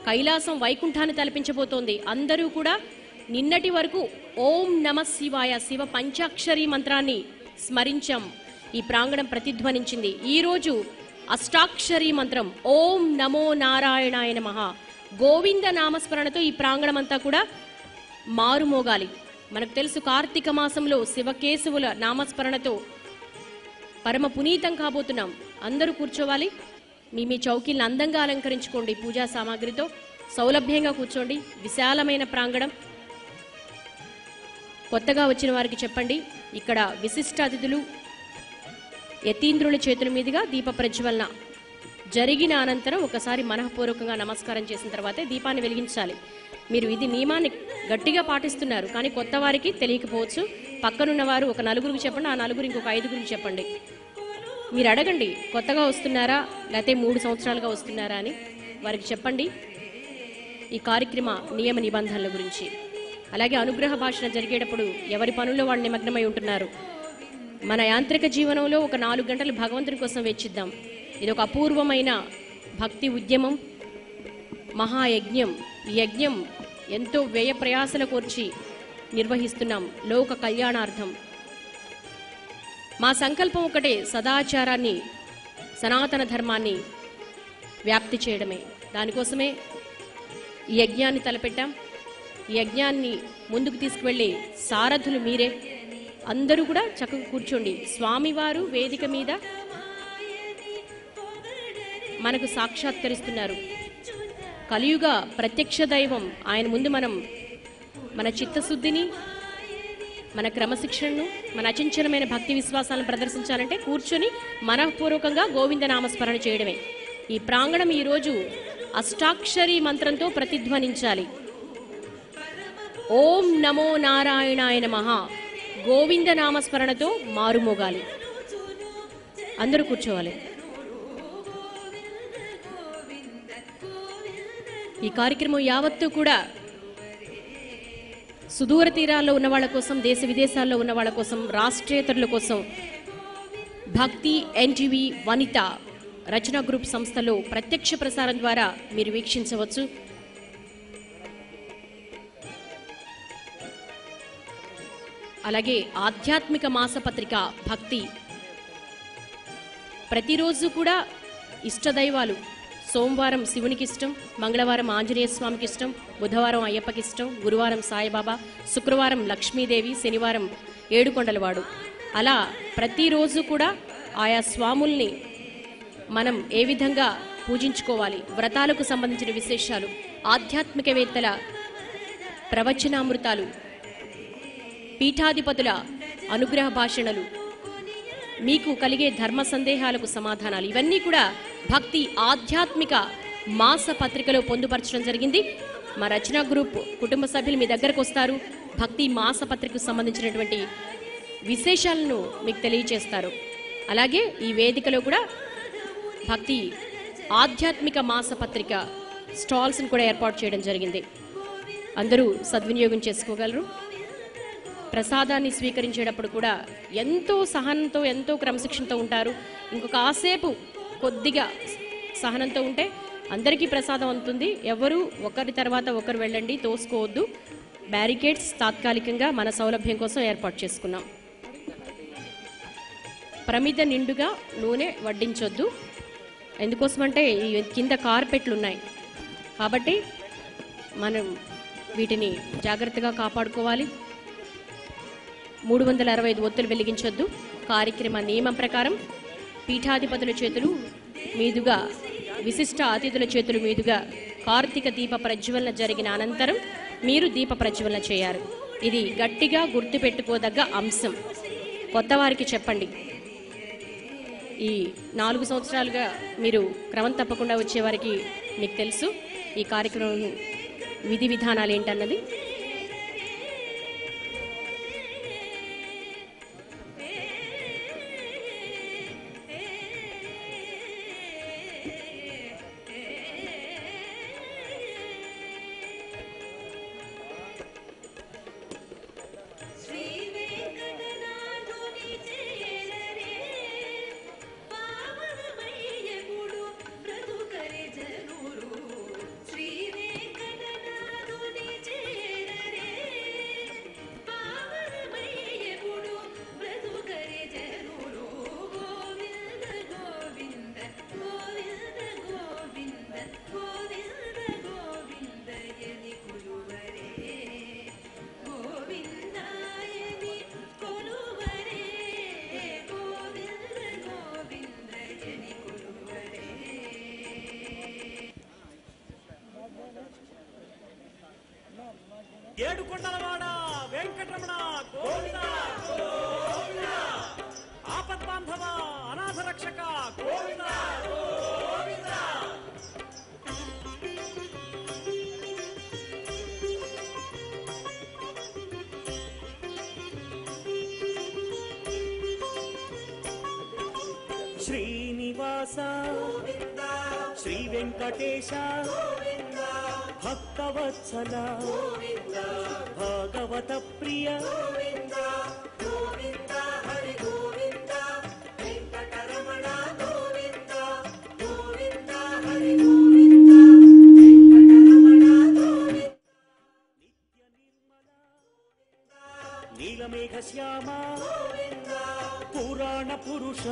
కైలాసం వైకుంఠాన్ని తలపించబోతోంది. అందరూ కూడా నిన్నటి వరకు ఓం నమ శివాయ శివ పంచాక్షరి మంత్రాన్ని స్మరించాం. ఈ ప్రాంగణం ప్రతిధ్వనించింది. ఈరోజు అష్టాక్షరి మంత్రం ఓం నమో నారాయణాయ నమః గోవింద నామస్మరణతో ఈ ప్రాంగణం అంతా కూడా మారుమోగాలి. మనకు తెలుసు కార్తీక మాసంలో శివకేశవుల నామస్మరణతో పరమ పునీతం కాబోతున్నాం. అందరూ కూర్చోవాలి. మీ చౌకీలను అందంగా అలంకరించుకోండి. పూజా సామాగ్రితో సౌలభ్యంగా కూర్చోండి. విశాలమైన ప్రాంగణం. కొత్తగా వచ్చిన వారికి చెప్పండి, ఇక్కడ విశిష్ట అతిథులు యతీంద్రుల చేతుల మీదుగా దీప ప్రజ్వలన జరిగిన అనంతరం ఒకసారి మనఃపూర్వకంగా నమస్కారం చేసిన తర్వాతే దీపాన్ని వెలిగించాలి. మీరు ఇది నియమాన్ని గట్టిగా పాటిస్తున్నారు, కానీ కొత్త వారికి తెలియకపోవచ్చు. పక్కనున్న వారు ఒక నలుగురికి చెప్పండి, ఆ నలుగురు ఇంకొక 5గురికి చెప్పండి. మీరు అడగండి, కొత్తగా వస్తున్నారా లేకపోతే 3 సంవత్సరాలుగా వస్తున్నారా అని వారికి చెప్పండి ఈ కార్యక్రమ నియమ నిబంధనల గురించి. అలాగే అనుగ్రహ భాషణ జరిగేటప్పుడు ఎవరి పనుల్లో వాళ్ళు నిమగ్నమై ఉంటున్నారు. మన యాంత్రిక జీవనంలో ఒక 4 గంటలు భగవంతుని కోసం వెచ్చిద్దాం. ఇది ఒక అపూర్వమైన భక్తి ఉద్యమం, మహాయజ్ఞం. ఈ యజ్ఞం ఎంతో వ్యయ ప్రయాసల కోర్చి నిర్వహిస్తున్నాం లోక కళ్యాణార్థం. మా సంకల్పం ఒకటే, సదాచారాన్ని సనాతన ధర్మాన్ని వ్యాప్తి చేయడమే. దానికోసమే ఈ యజ్ఞాన్ని తలపెట్టాం. ఈ యజ్ఞాన్ని ముందుకు తీసుకువెళ్ళే సారథులు మీరే. అందరూ కూడా చక్కగా కూర్చోండి. స్వామివారు వేదిక మీద మనకు సాక్షాత్కరిస్తున్నారు. కలియుగ ప్రత్యక్ష దైవం ఆయన ముందు మనం మన చిత్తశుద్ధిని, మన క్రమశిక్షణను, మన అచంచలమైన భక్తి విశ్వాసాలను ప్రదర్శించాలంటే కూర్చొని మనఃపూర్వకంగా గోవింద నామస్మరణ చేయడమే. ఈ ప్రాంగణం ఈరోజు అష్టాక్షరి మంత్రంతో ప్రతిధ్వనించాలి. ఓం నమో నారాయణాయ నమః గోవింద నామస్మరణతో మారుమోగాలి. అందరూ కూర్చోవాలి. ఈ కార్యక్రమం యావత్తు కూడా సుదూర తీరాల్లో ఉన్న వాళ్ళ కోసం, దేశ విదేశాల్లో ఉన్న వాళ్ళ కోసం, రాష్ట్రేతరుల కోసం భక్తి ఎన్టీవీ వనిత రచన గ్రూప్ సంస్థలో ప్రత్యక్ష ప్రసారం ద్వారా మీరు వీక్షించవచ్చు. అలాగే ఆధ్యాత్మిక మాసపత్రిక భక్తి ప్రతిరోజు కూడా ఇష్టదైవాలు. సోమవారం శివునికి ఇష్టం, మంగళవారం ఆంజనేయ స్వామికి ఇష్టం, బుధవారం అయ్యప్పకి ఇష్టం, గురువారం సాయిబాబా, శుక్రవారం లక్ష్మీదేవి, శనివారం ఏడుకొండలవాడు. అలా ప్రతిరోజు కూడా ఆయా స్వాముల్ని మనం ఏ విధంగా పూజించుకోవాలి, వ్రతాలకు సంబంధించిన విశేషాలు, ఆధ్యాత్మికవేత్తల ప్రవచనామృతాలు, పీఠాధిపతుల అనుగ్రహ భాషణలు, మీకు కలిగే ధర్మ సందేహాలకు సమాధానాలు, ఇవన్నీ కూడా భక్తి ఆధ్యాత్మిక మాస పత్రికలో పొందుపరచడం జరిగింది. మా రచన గ్రూప్ కుటుంబ సభ్యులు మీ దగ్గరకు వస్తారు. భక్తి మాస పత్రికకు సంబంధించినటువంటి విశేషాలను మీకు తెలియజేస్తారు. అలాగే ఈ వేదికలో కూడా భక్తి ఆధ్యాత్మిక మాస పత్రిక స్టాల్స్ని కూడా ఏర్పాటు చేయడం జరిగింది. అందరూ సద్వినియోగం చేసుకోగలరు. ప్రసాదాన్ని స్వీకరించేటప్పుడు కూడా ఎంతో సహనంతో, ఎంతో క్రమశిక్షణతో ఉంటారు. ఇంకొక కాసేపు కొద్దిగా సహనంతో ఉంటే అందరికీ ప్రసాదం అందుతుంది. ఎవరు ఒకరి తర్వాత ఒకరు వెళ్ళండి, తోసుకోవద్దు. బ్యారికేడ్స్ తాత్కాలికంగా మన సౌలభ్యం కోసం ఏర్పాటు చేసుకున్నాం. ప్రమిద నిండుగా నూనె వడ్డించొద్దు. ఎందుకోసమంటే ఈ కింద కార్పెట్లు ఉన్నాయి కాబట్టి మనం వీటిని జాగ్రత్తగా కాపాడుకోవాలి. 365 ఒత్తులు వెలిగించొద్దు. కార్యక్రమ నియమం ప్రకారం పీఠాధిపతుల చేతులు మీదుగా, విశిష్ట అతిథుల చేతుల మీదుగా కార్తీక దీప ప్రజ్వలన జరిగిన అనంతరం మీరు దీప ప్రజ్వలన చేయాలి. ఇది గట్టిగా గుర్తుపెట్టుకోదగ్గ అంశం. కొత్త వారికి చెప్పండి. ఈ 4 సంవత్సరాలుగా మీరు క్రమం తప్పకుండా వచ్చేవారికి మీకు తెలుసు ఈ కార్యక్రమం విధి విధానాలు ఏంటన్నది. శ్రీ ఏడుకొండలవాడ వెంకటరమణ గోవింద గోవింద, ఆపద్బాంధవ అనాథ రక్షక గోవింద గోవింద. శ్రీనివాస శ్రీ వెంకటేశ భక్తవత్సల భాగవత ప్రియ నీలమేఘ శ్యామ పురాణ పురుష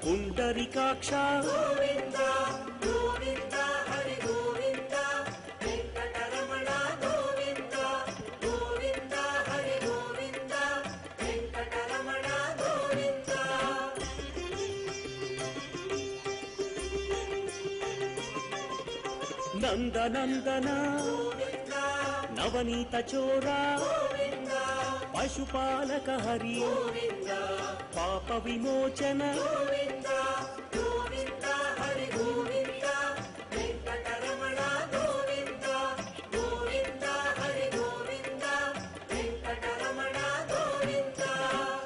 పుండరీకాక్ష నందనందన నవనీత చోరా పశుపాలక హరి పాప విమోచన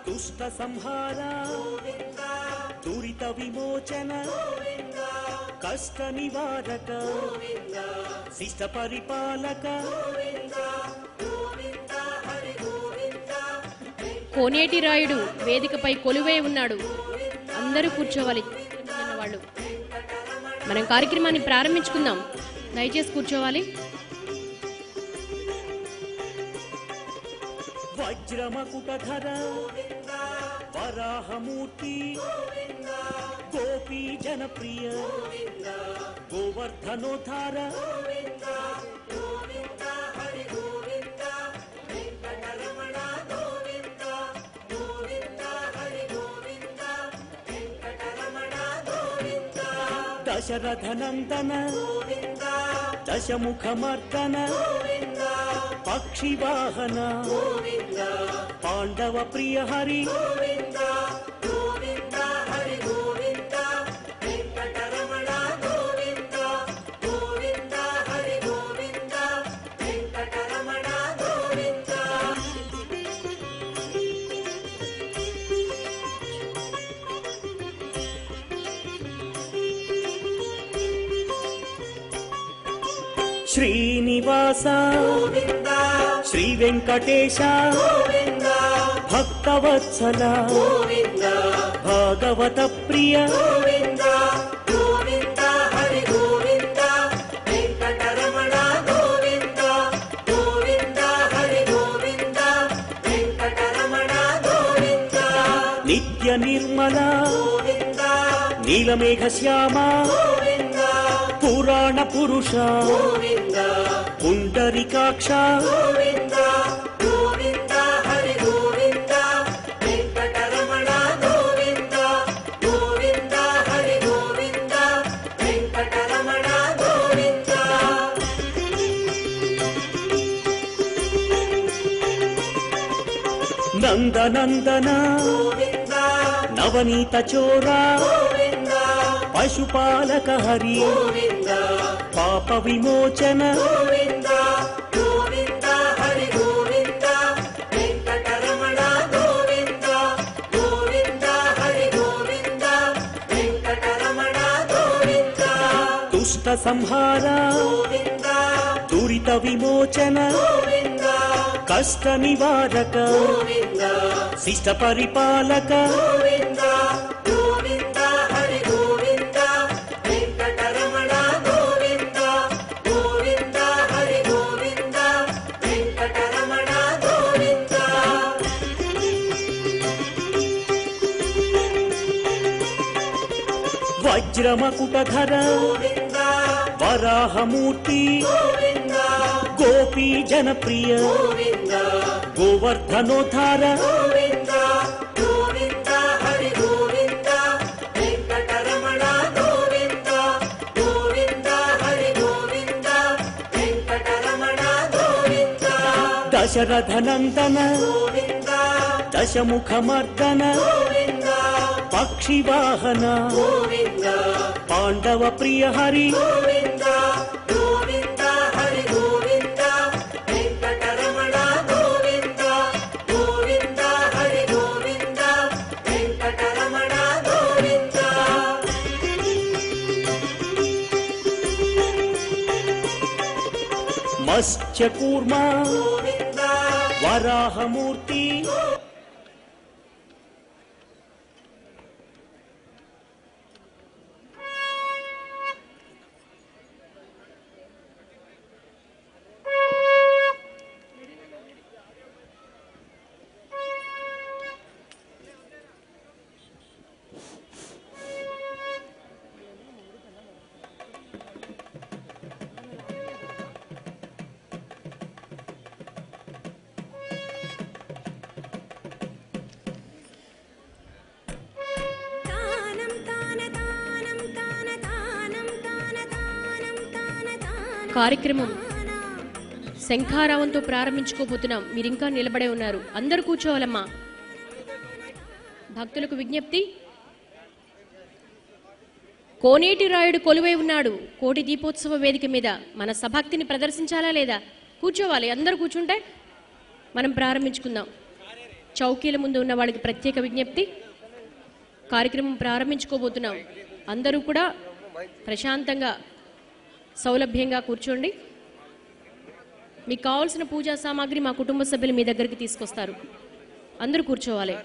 దుష్ట సంహార దురిత విమోచన కష్ట నివారక శిష్ట పరిపాలక. కోనేటి రాయుడు వేదికపై కొలువై ఉన్నాడు. అందరూ కూర్చోవాలి. వాళ్ళు మనం కార్యక్రమాన్ని ప్రారంభించుకుందాం. దయచేసి కూర్చోవాలి. వజ్రమకుటధర వరాహమూర్తి గోపీ జనప్రియ గోవర్ధనోద్ధార దశరథనందన దశముఖమర్దన పక్షివాహన పాండవ ప్రియ హరి శ్రీనివాస శ్రీ వెంకటేశ భక్తవత్సల భాగవత ప్రియ నిత్య నిర్మల నీలమేఘ శ్యామ పురాణ పురుష పుండరీకాక్ష నందనందన నవనీత చోరా పశుపాలక హరి పాప విమోచన దుష్ట సంహార దురిత విమోచన కష్ట నివారక శిష్ట పరిపాలక వజ్రమకుటధర వరాహమూర్తి గోపీ జనప్రియ గోవర్ధనోద్ధార దశరథ నందన దశముఖమర్దన పక్షివాహన పాండవ ప్రియ హరి మత్స్యకూర్మ వరాహమూర్తి కార్యక్రమం శంఖారావంతో ప్రారంభించుకోబోతున్నాం. మీరు ఇంకా నిలబడే ఉన్నారు. అందరూ కూర్చోవాలమ్మా. భక్తులకు విజ్ఞప్తి, కోనేటి రాయుడు కొలువై ఉన్నాడు కోటి దీపోత్సవ వేదిక మీద. మన సభక్తిని ప్రదర్శించాలా లేదా? కూర్చోవాలి. అందరూ కూర్చుంటే మనం ప్రారంభించుకుందాం. చౌకీల ముందు ఉన్న వాళ్ళకి ప్రత్యేక విజ్ఞప్తి, కార్యక్రమం ప్రారంభించుకోబోతున్నాం. అందరూ కూడా ప్రశాంతంగా సౌలభ్యంగా కూర్చోండి. మీకు కావాల్సిన పూజా సామాగ్రి మా కుటుంబ సభ్యులు మీ దగ్గరికి తీసుకొస్తారు. అందరూ కూర్చోవాలి.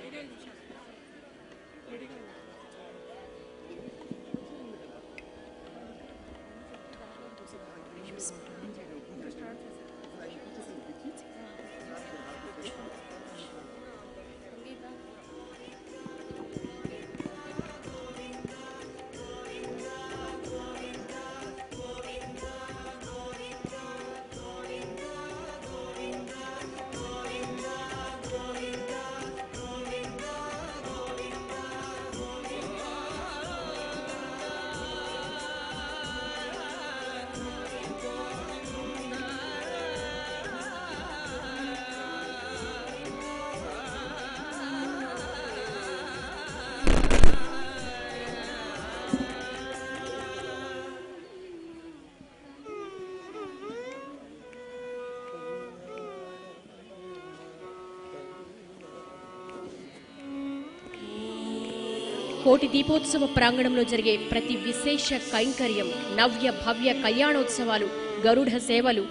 కోటి దీపోత్సవ ప్రాంగణంలో జరిగే ప్రతి విశేష కైంకర్యం, నవ్య భవ్య కళ్యాణోత్సవాలు, గరుడ సేవలు,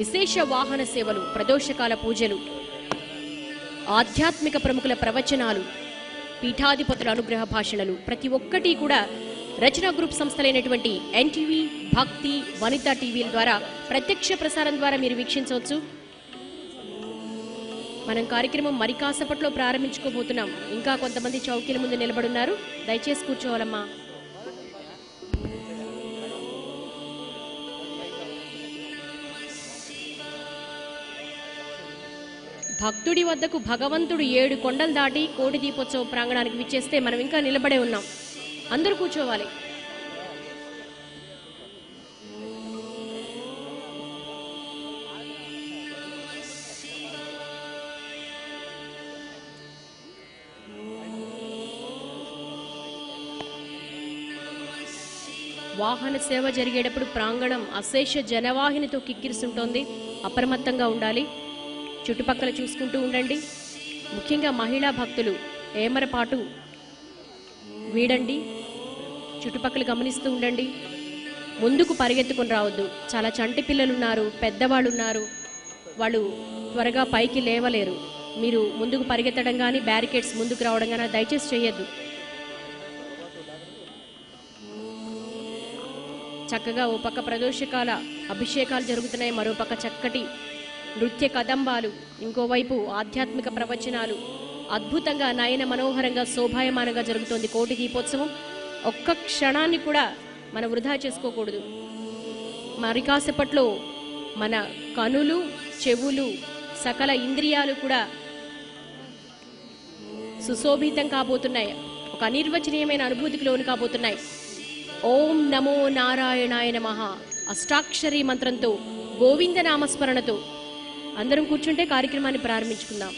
విశేష వాహన సేవలు, ప్రదోషకాల పూజలు, ఆధ్యాత్మిక ప్రముఖుల ప్రవచనాలు, పీఠాధిపతుల అనుగ్రహ భాషణలు, ప్రతి ఒక్కటి కూడా రచనా గ్రూప్ సంస్థలైనటువంటి ఎన్టీవీ, భక్తి, వనితా టీవీల ద్వారా ప్రత్యక్ష ప్రసారం ద్వారా మీరు వీక్షించవచ్చు. మనం కార్యక్రమం మరి కాసేపట్లో ప్రారంభించుకోబోతున్నాం. ఇంకా కొంతమంది చౌకీల ముందు నిలబడున్నారు. దయచేసి కూర్చోవాలమ్మా. భక్తుడి వద్దకు భగవంతుడు 7 కొండలు దాటి కోటి దీపోత్సవ ప్రాంగణానికి విచ్చేస్తే మనం ఇంకా నిలబడే ఉన్నాం. అందరూ కూర్చోవాలి. వాహన సేవ జరిగేటప్పుడు ప్రాంగణం అశేష జనవాహినితో కిక్కిరిస్తుంటోంది. అప్రమత్తంగా ఉండాలి. చుట్టుపక్కల చూసుకుంటూ ఉండండి. ముఖ్యంగా మహిళా భక్తులు ఏమరపాటు వీడండి. చుట్టుపక్కల గమనిస్తూ ఉండండి. ముందుకు పరిగెత్తుకుని రావద్దు. చాలా చంటి పిల్లలు ఉన్నారు, పెద్దవాళ్ళు ఉన్నారు. వాళ్ళు త్వరగా పైకి లేవలేరు. మీరు ముందుకు పరిగెత్తడం కానీ బ్యారికేడ్స్ ముందుకు రావడం కానీ దయచేసి చేయొద్దు. చక్కగా ఓ పక్క ప్రదోషకాల అభిషేకాలు జరుగుతున్నాయి, మరోపక్క చక్కటి నృత్య కదంబాలు, ఇంకోవైపు ఆధ్యాత్మిక ప్రవచనాలు. అద్భుతంగా నయన మనోహరంగా శోభాయమానంగా జరుగుతోంది కోటి దీపోత్సవం. ఒక్క క్షణాన్ని కూడా మనం వృధా చేసుకోకూడదు. మరి కాసేపట్లో మన కనులు, చెవులు, సకల ఇంద్రియాలు కూడా సుశోభితం కాబోతున్నాయి. ఒక అనిర్వచనీయమైన అనుభూతికి లోను కాబోతున్నాయి. ఓం నమో నారాయణాయ నమః అష్టాక్షరీ మంత్రంతో, గోవింద నామస్మరణతో అందరం కూర్చుంటే కార్యక్రమాన్ని ప్రారంభించుకుందాం.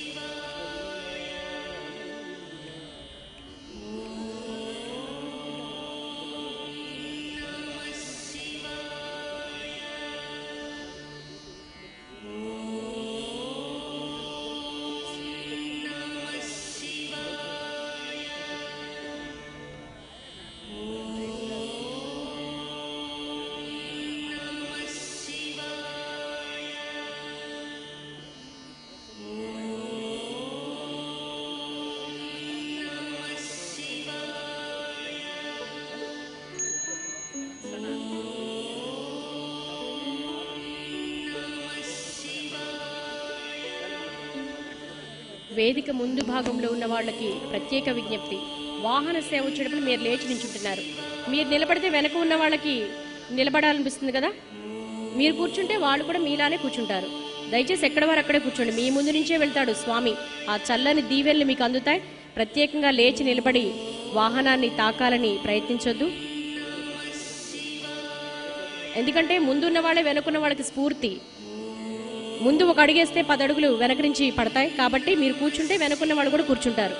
వేదిక ముందు భాగంలో ఉన్న వాళ్ళకి ప్రత్యేక విజ్ఞప్తి. వాహన సేవ వచ్చేటప్పుడు మీరు లేచి నించుంటున్నారు. మీరు నిలబడితే వెనక ఉన్న వాళ్ళకి నిలబడాలనిపిస్తుంది కదా, మీరు కూర్చుంటే వాళ్ళు కూడా మీలానే కూర్చుంటారు. దయచేసి ఎక్కడ వారు అక్కడే కూర్చోండి. మీ ముందు నుంచే వెళ్తాడు స్వామి. ఆ చల్లని దీవెనలు మీకు అందుతాయి. ప్రత్యేకంగా లేచి నిలబడి వాహనాన్ని తాకాలని ప్రయత్నించొద్దు. ఎందుకంటే ముందున్న వాళ్ళే వెనుకున్న వాళ్ళకి స్ఫూర్తి. ముందు ఒక అడుగేస్తే 10 అడుగులు వెనక నుంచి పడతాయి. కాబట్టి మీరు కూర్చుంటే వెనుకున్న వాళ్ళు కూడా కూర్చుంటారు.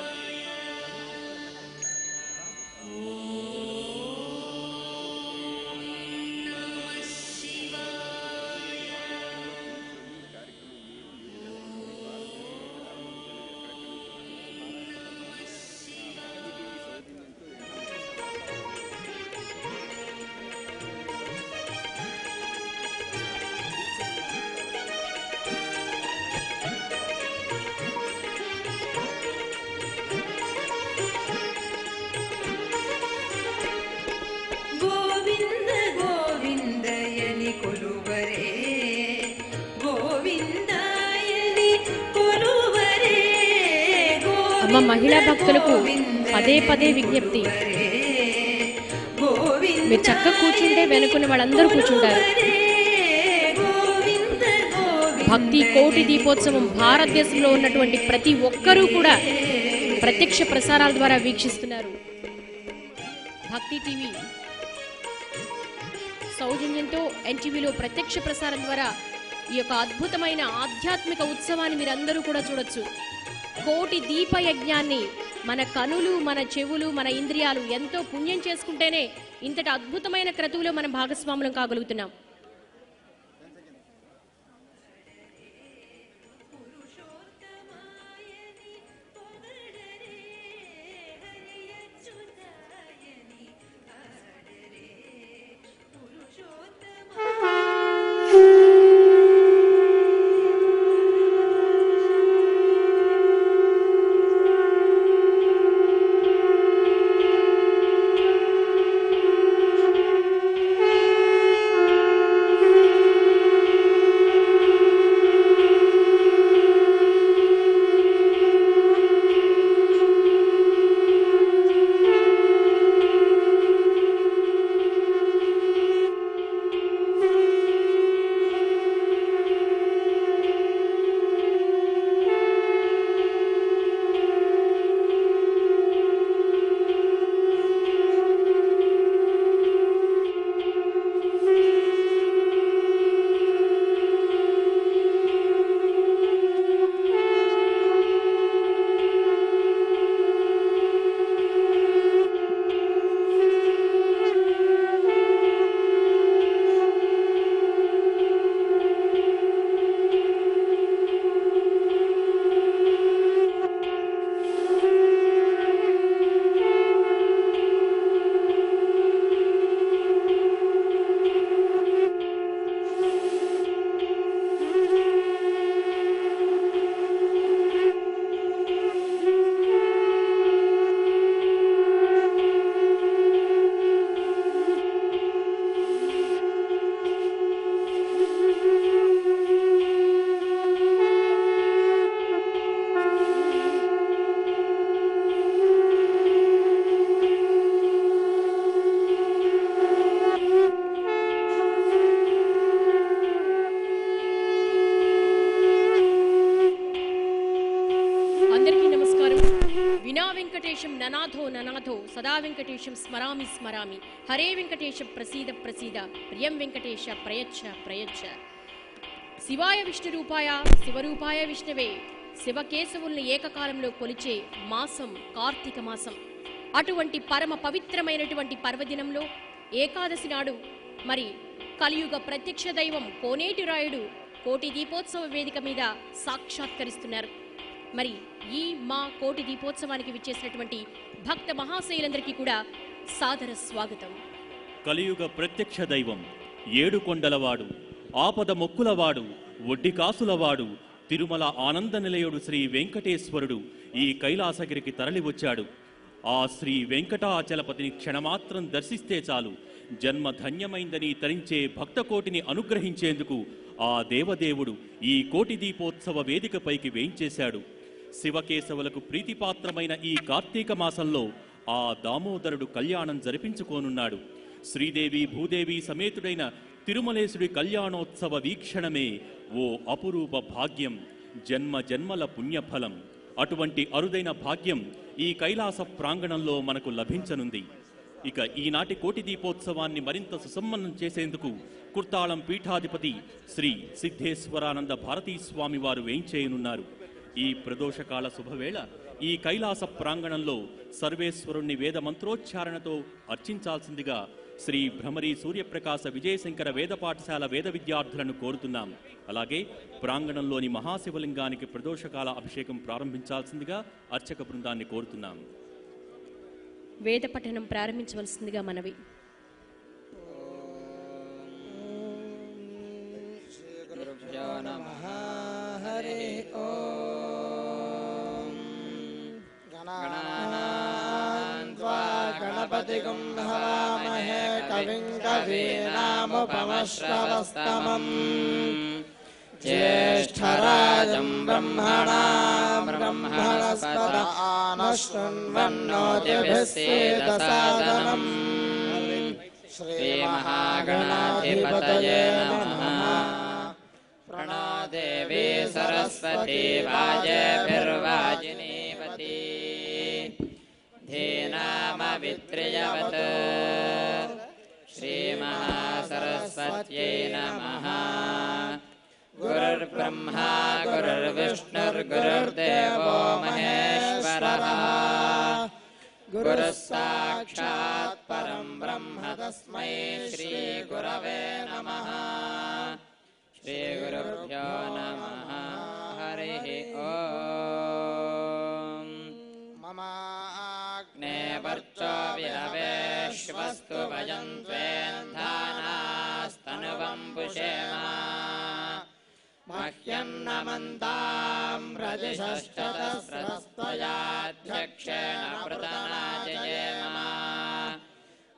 అమ్మ మహిళా భక్తులకు పదే పదే విజ్ఞప్తి. మీరు చక్కగా కూర్చుంటే వెనుకున్న వాళ్ళందరూ కూర్చుంటారు. భక్తి కోటి దీపోత్సవం భారతదేశంలో ఉన్నటువంటి ప్రతి ఒక్కరూ కూడా ప్రత్యక్ష ప్రసారాల ద్వారా వీక్షిస్తున్నారు. భక్తి టీవీ సౌజన్యంతో ఎన్టీవీలో ప్రత్యక్ష ప్రసారం ద్వారా ఈ యొక్క అద్భుతమైన ఆధ్యాత్మిక ఉత్సవాన్ని మీరందరూ కూడా చూడొచ్చు. కోటి దీప యజ్ఞాన్ని మన కనులు, మన చెవులు, మన ఇంద్రియాలు ఎంతో పుణ్యం చేసుకుంటేనే ఇంతటి అద్భుతమైన క్రతువులో మనం భాగస్వాములం కాగలుగుతున్నాం. వెంకటేశం ననాథో ననాథో సదా వెంకటేశం స్మరామి స్మరామి. హరే వెంకటేశ ప్రసీద ప్రసీద. ప్రియం వెంకటేశ ప్రయచ్చ ప్రయచ్చ. శివాయ విష్ణు రూపాయ శివరూపాయ విష్ణవే శివకేశవుల్ని ఏకకాలంలో కొలిచే మాసం కార్తీక మాసం. అటువంటి పరమ పవిత్రమైనటువంటి పర్వదినంలో ఏకాదశి నాడు మరి కలియుగ ప్రత్యక్ష దైవం కోనేటి రాయుడు కోటి దీపోత్సవ వేదిక మీద సాక్షాత్కరిస్తున్నారు. మరి ఈ మా కోటి దీపోత్సవానికి విచ్చేసినటువంటి భక్త మహాశైలందరికీ కూడా సాదర స్వాగతం. కలియుగ ప్రత్యక్ష దైవం ఏడుకొండలవాడు, ఆపద మొక్కులవాడు, ఒడ్డికాసులవాడు, తిరుమల ఆనంద నిలయుడు శ్రీ వెంకటేశ్వరుడు ఈ కైలాసగిరికి తరలివచ్చాడు. ఆ శ్రీ వెంకటాచలపతిని క్షణమాత్రం దర్శిస్తే చాలు జన్మ ధన్యమైందని తరించే భక్తకోటిని అనుగ్రహించేందుకు ఆ దేవదేవుడు ఈ కోటి దీపోత్సవ వేదికపైకి వేయించేశాడు. శివకేశవులకు ప్రీతిపాత్రమైన ఈ కార్తీక మాసంలో ఆ దామోదరుడు కళ్యాణం జరిపించుకోనున్నాడు. శ్రీదేవి భూదేవి సమేతుడైన తిరుమలేశుడి కళ్యాణోత్సవ వీక్షణమే ఓ అపురూప భాగ్యం, జన్మ జన్మల పుణ్యఫలం. అటువంటి అరుదైన భాగ్యం ఈ కైలాస ప్రాంగణంలో మనకు లభించనుంది. ఇక ఈనాటి కోటి దీపోత్సవాన్ని మరింత సుసమ్మనం చేసేందుకు కుర్తాళం పీఠాధిపతి శ్రీ సిద్ధేశ్వరానంద భారతీ స్వామి వారు వేయించేయనున్నారు. ఈ ప్రదోషకాల శుభవేళ ఈ కైలాస ప్రాంగణంలో సర్వేశ్వరుణ్ణి వేద మంత్రోచ్చారణతో అర్చించాల్సిందిగా శ్రీ భ్రమరీ సూర్యప్రకాశ విజయశంకర వేద పాఠశాల వేద విద్యార్థులను కోరుతున్నాం. అలాగే ప్రాంగణంలోని మహాశివలింగానికి ప్రదోషకాల అభిషేకం ప్రారంభించాల్సిందిగా అర్చక బృందాన్ని కోరుతున్నాం. వేద పఠనం ప్రారంభించవలసిందిగా మనవి. గణపతిగం భవామహే కవిం కవీనాముపమశ్రవస్తమం జ్యేష్ఠరాజం బ్రహ్మణాం బ్రహ్మణస్పత ఆనశృణ్వన్నోతిభిస్సేదసాదనం శ్రీమహాగణాధిపతయే నమః. ప్రణో దేవీ సరస్వతీ వాజేభిర్వాజినీవతి ధీనామవిత్రియవత్ శ్రీమహాసరస్వత్యై నమః. గురుర్బ్రహ్మా గురుర్విష్ణుర్గురుర్దేవో మహేశ్వరః. గురుః సాక్షాత్ పరం బ్రహ్మ తస్మై శ్రీ గురవే నమః. శ్రీ గురుభ్యో నమః. హరి ఓం. మమాగ్నే వర్చో విరవేశ్వస్తు వయం త్వేన్ధానాస్తనువం పుషేమ. మహ్యన్నమంతాం ప్రదిశశ్చతస్రస్త్వయాధ్యక్షేణ ప్రతనాజయేమ.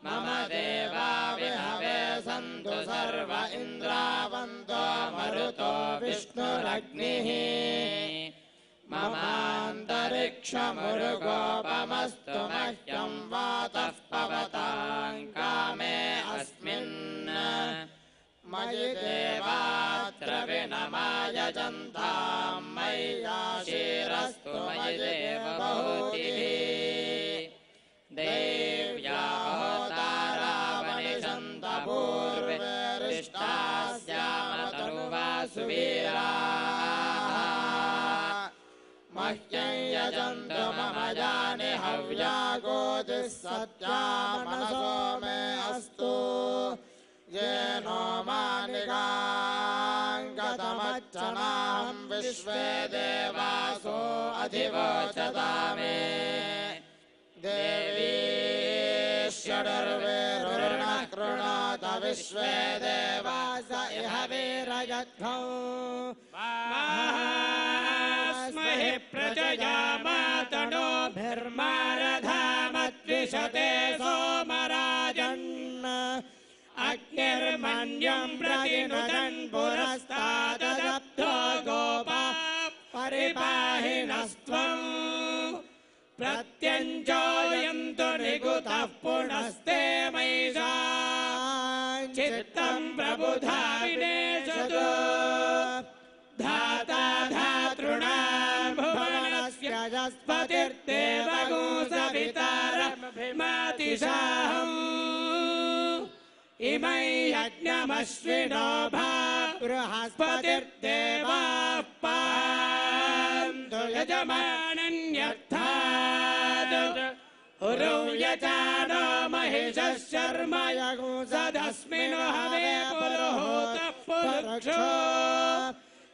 మమ దేవా విహవే సంతు సర్వ ఇంద్రావంతో మరుతో విష్ణురగ్నిః. మమాంతరిక్షమురుగోపమస్తు మహ్యం వాతః పవతాం కామే అస్మిన్. మయి దేవాత్ర వినమాయజంతాం మయ్యాశీరస్తు మయి దేవభూతిః. దేవ్యా హోతారావనిషంత పూర్వే రిష్టాస్యామ తనువా సువీరాः. మహ్యం యజంతు మమ జాని హవ్యా గోతిః సత్యా మనసో మే అస్తు. येनो मानिकाङ्गतमच्चनाहं विश्वे देवासो अधिवोचतामे. देवी षडर्वेरुर्नः कृणोत विश्वे देवास इह वीरयज्ञौ. मास्महि प्रजया मातनोभिर्मारधामद्विषते सोमराजन्. अग्निर्मन्यं प्रतिनुदन् पुरस्ताददब्धो गोपा परिपाहिनस्त्वं. प्रत्यञ्जोऽयन्तु निकुतः पुनस्ते मयिषां चित्तं प्रबुधा विनेशतु. धाता धातॄणां भुवनस्य यस्पतिर्देवगो सवितारमभिमातिशाहम्. इमै यज्ञमश्विनो बृहस्पतिर्देवाः पान्तु यजमानन्यर्थात् उरौ यजानो महिषः शर्म यगुंसदस्मिन् हवे पुरुहूतः पुरुक्षो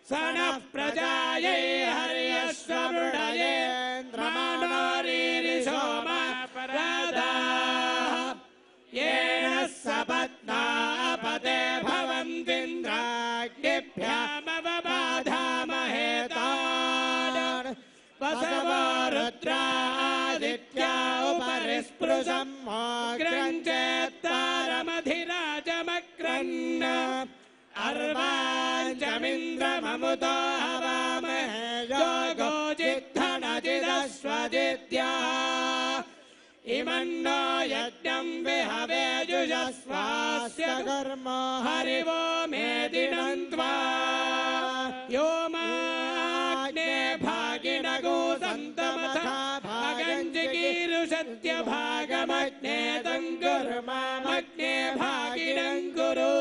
सनः प्रजायै हर्यश्वमृडयेन्द्रमानोरीरिषोमा परादाः येन सपत्नापते भवन्तीन्द्राग्निभ्यामवबाधामहे तान् वसवो रुद्रादित्या उपरिस्पृशम् चेत्तारमधिराजमक्रन्न अर्वाञ्चमिन्द्रममुतो हवामहे योगो जिद्धनजिदश्वजिद्या इमन्नो यज्ञं विहवेजुषस्वास्य कर्म हरिवो मेदिनन्त्वा यो माग्ने भागिनगो सन्तमथा भागञ्जिकीरुषत्य भागमग्ने तङ्कुर्मामग्ने भागिनं कुरु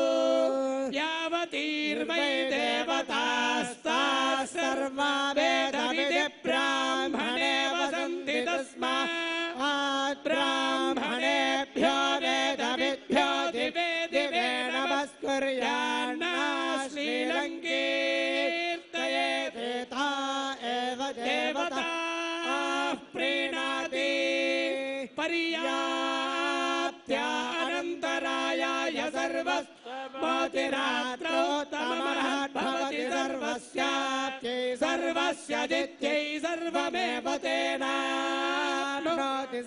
यावतीर्वै देवतास्ताः सर्वा वेदविदि ब्राह्मणे वसन्ति तस्मात् ब्राह्मणेभ्यो वेदविद्भ्यो दिवे दिवे नमस्कुर्यान्नाश्लीलङ्कीर्तयेता एव देवताः प्रीणाति पर्याप्त्या अनन्तरायाय सर्वस्वमोतिरात्रोत्तममहद्भवति सर्वस्याप्त्यै सर्वस्य जित्यै सर्वमेव तेनाप्नोति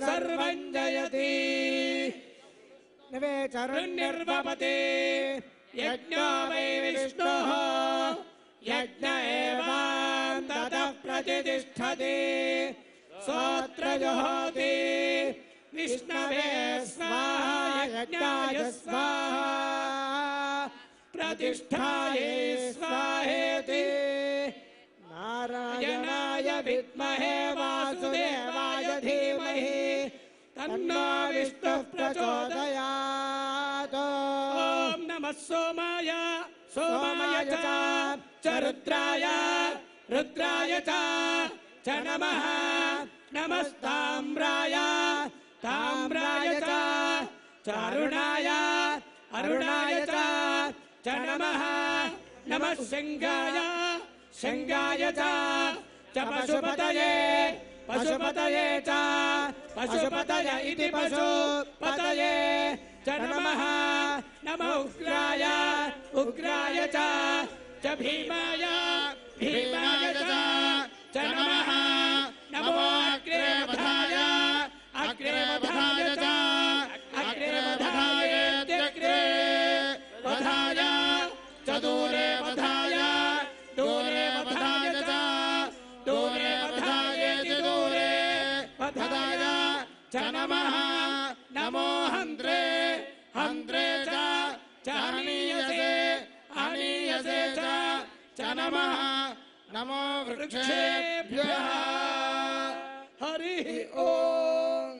सर्वं जयति निर्वपति यज्ञो वै विष्णुः यज्ञ एवान्ततः प्रतिष्ठति सोऽत्र जुहोति विष्णवे स्वाहा यज्ञाय स्वाहा प्रतिष्ठायै स्वाहेति नारायणाय विद्महे वासुदेवाय धीमहि तन्नो विष्णुः प्रचोदयात् ॐ नमः सोमाय सोमाय च रुद्राय रुद्राय च नमः नमस्ताम्राय ताम्राय च अरुणाय अरुणाय च नमः नमः शङ्गाय शङ्गाय च पशुपतये पशुपतये च पशुपतय इति पशुपतये च नमः नमः उग्राय उग्राय च भीमाय भीमाय च नमः नमो अग्रेवधाय अग्रेवधाय च अग्रेवधायेत्यग्रे वधाय च दूरे वधाय दूरे वधाय च दूरे वधायेति दूरे वधाय च नमः नमो हन्त्रे हन्त्रे च हनीयसे हनीयसे च नमः नमो वृक्षेभ्यः हरिः ओम्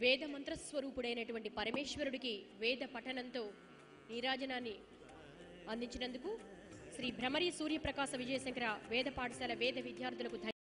వేద మంత్రస్వరూపుడైనటువంటి పరమేశ్వరుడికి వేద పఠనంతో నీరాజనాన్ని అందించినందుకు శ్రీ భ్రమరి సూర్యప్రకాశ విజయశంకర వేద పాఠశాల వేద విద్యార్థులకు